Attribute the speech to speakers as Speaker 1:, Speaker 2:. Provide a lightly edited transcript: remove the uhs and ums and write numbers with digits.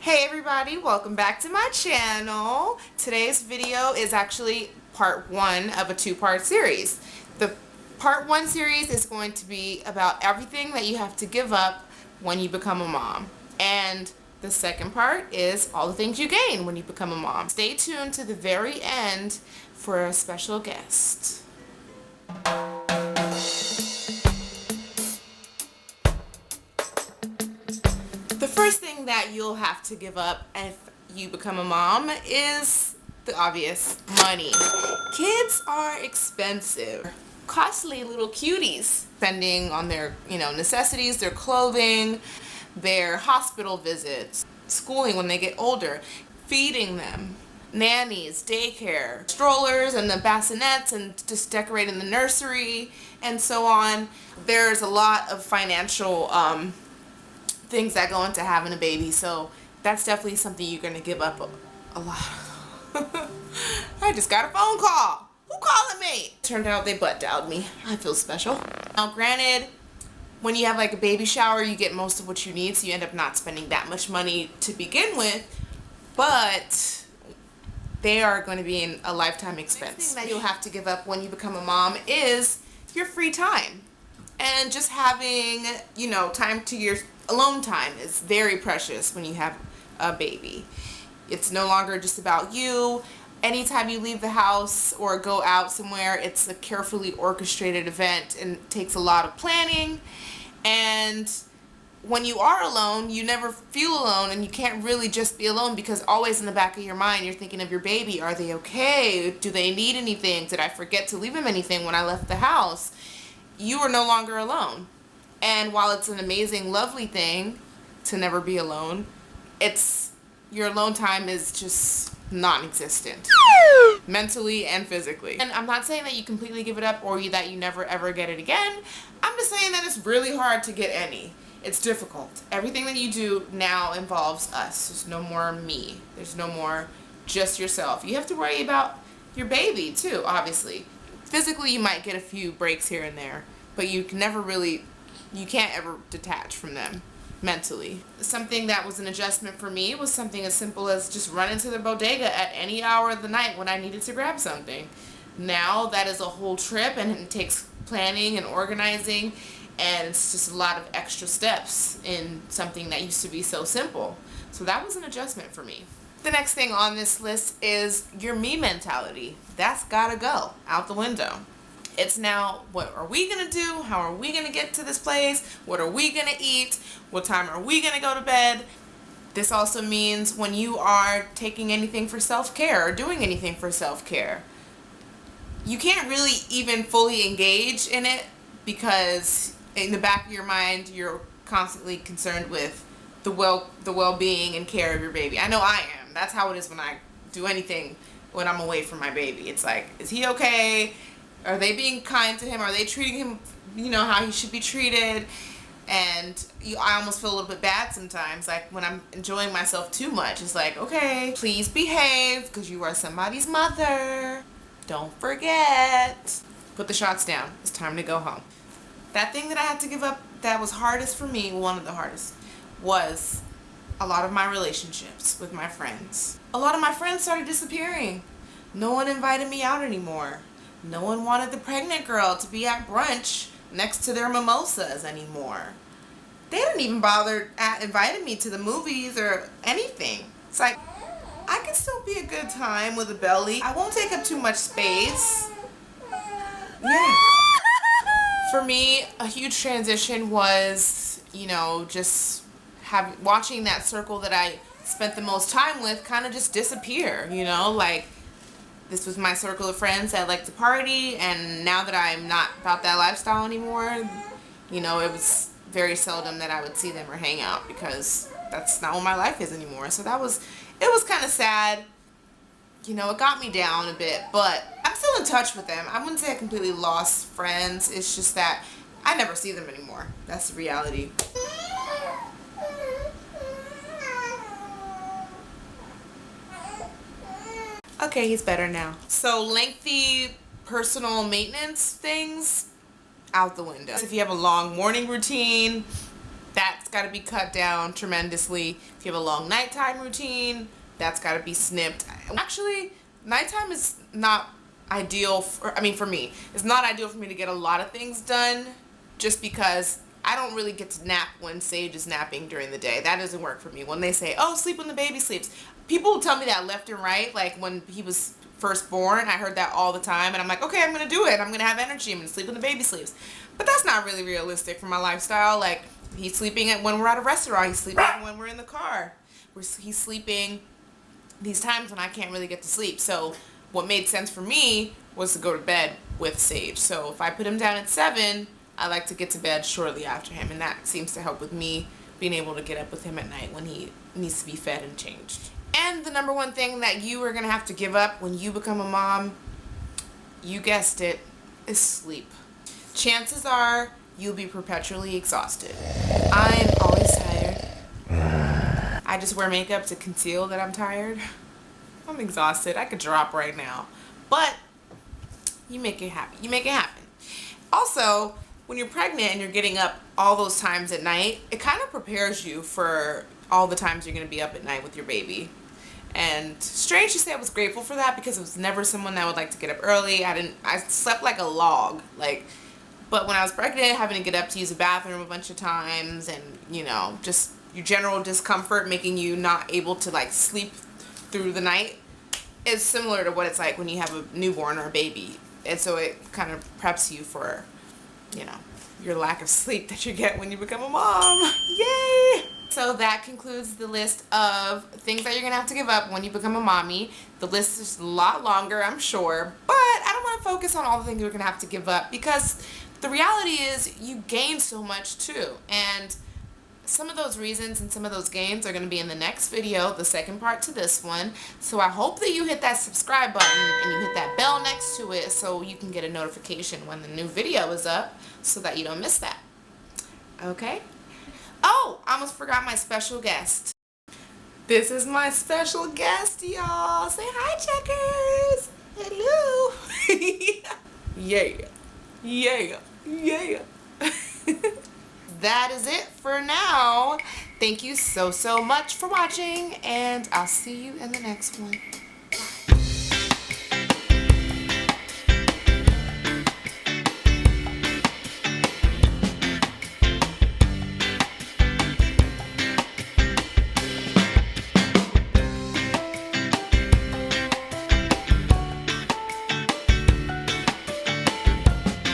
Speaker 1: Hey everybody, welcome back to my channel. Today's video is actually part one of a two-part series. The part one series is going to be about everything that you have to give up when you become a mom. And the second part is all the things you gain when you become a mom. Stay tuned to the very end for a special guest. The first thing that you'll have to give up if you become a mom is the obvious: money. Kids are expensive. Costly little cuties, spending on their, necessities, their clothing, their hospital visits, schooling when they get older, feeding them, nannies, daycare, strollers and the bassinets, and just decorating the nursery and so on. There's a lot of financial things that go into having a baby, so that's definitely something you're going to give up a lot. I just got a phone call. Who calling me? Turned out they butt dialed me. I feel special. Now granted, when you have like a baby shower, you get most of what you need, so you end up not spending that much money to begin with, but they are going to be a lifetime expense. The next thing that you'll have to give up when you become a mom is your free time. And just having, time to your alone time is very precious when you have a baby. It's no longer just about you. Anytime you leave the house or go out somewhere, it's a carefully orchestrated event and takes a lot of planning. And when you are alone, you never feel alone, and you can't really just be alone because always in the back of your mind you're thinking of your baby. Are they okay? Do they need anything? Did I forget to leave them anything when I left the house? You are no longer alone. And while it's an amazing, lovely thing to never be alone, your alone time is just non-existent, mentally and physically. And I'm not saying that you completely give it up or that you never ever get it again. I'm just saying that it's really hard to get any. It's difficult. Everything that you do now involves us. There's no more me. There's no more just yourself. You have to worry about your baby too, obviously. Physically, you might get a few breaks here and there, but you can't ever detach from them mentally. Something that was an adjustment for me was something as simple as just running to the bodega at any hour of the night when I needed to grab something. Now that is a whole trip, and it takes planning and organizing, and it's just a lot of extra steps in something that used to be so simple. So that was an adjustment for me. The next thing on this list is your me mentality. That's gotta go out the window. It's now, what are we gonna do? How are we gonna get to this place? What are we gonna eat? What time are we gonna go to bed? This also means when you are taking anything for self-care or doing anything for self-care, you can't really even fully engage in it because in the back of your mind you're constantly concerned with the well-being and care of your baby. I know I am. That's how it is when I do anything when I'm away from my baby. It's like, is he okay? Are they being kind to him? Are they treating him, how he should be treated? And I almost feel a little bit bad sometimes, like when I'm enjoying myself too much. It's like, okay, please behave because you are somebody's mother. Don't forget. Put the shots down. It's time to go home. That thing that I had to give up that was hardest for me, one of the hardest, was a lot of my relationships with my friends. A lot of my friends started disappearing. No one invited me out anymore. No one wanted the pregnant girl to be at brunch next to their mimosas anymore. They didn't even bother inviting me to the movies or anything. It's like, I can still be a good time with a belly. I won't take up too much space. Yeah. For me, a huge transition was, just watching that circle that I spent the most time with kind of just disappear, like this was my circle of friends that liked to party, and now that I'm not about that lifestyle anymore, it was very seldom that I would see them or hang out because that's not what my life is anymore. So it was kind of sad. It got me down a bit, but I'm still in touch with them. I wouldn't say I completely lost friends. It's just that I never see them anymore. That's the reality. Okay, he's better now. So lengthy personal maintenance things, out the window. If you have a long morning routine, that's got to be cut down tremendously. If you have a long nighttime routine, that's got to be snipped. Actually, nighttime is not ideal for me. It's not ideal for me to get a lot of things done just because I don't really get to nap when Sage is napping during the day. That doesn't work for me. When they say, oh, sleep when the baby sleeps. People tell me that left and right. Like when he was first born, I heard that all the time. And I'm like, okay, I'm going to do it. I'm going to have energy. I'm going to sleep when the baby sleeps. But that's not really realistic for my lifestyle. Like he's sleeping when we're at a restaurant. He's sleeping when we're in the car. He's sleeping these times when I can't really get to sleep. So what made sense for me was to go to bed with Sage. So if I put him down at 7, I like to get to bed shortly after him, and that seems to help with me being able to get up with him at night when he needs to be fed and changed. And the number one thing that you are going to have to give up when you become a mom, you guessed it, is sleep. Chances are you'll be perpetually exhausted. I'm always tired. I just wear makeup to conceal that I'm tired. I'm exhausted. I could drop right now. But you make it happen. You make it happen. Also, when you're pregnant and you're getting up all those times at night, it kind of prepares you for all the times you're going to be up at night with your baby. And strange to say, I was grateful for that because I was never someone that would like to get up early. I slept like a log. But when I was pregnant, having to get up to use the bathroom a bunch of times and, just your general discomfort making you not able to sleep through the night is similar to what it's like when you have a newborn or a baby. And so it kind of preps you for your lack of sleep that you get when you become a mom. Yay! So that concludes the list of things that you're going to have to give up when you become a mommy. The list is a lot longer, I'm sure, but I don't want to focus on all the things you're going to have to give up because the reality is you gain so much too. And some of those reasons and some of those gains are going to be in the next video, the second part to this one. So I hope that you hit that subscribe button and you hit that bell next to it so you can get a notification when the new video is up so that you don't miss that. Okay? Oh, I almost forgot my special guest. This is my special guest, y'all. Say hi, checkers. Hello. Yeah. Yeah. Yeah. That is it for now. Thank you so much for watching, and I'll see you in the next one.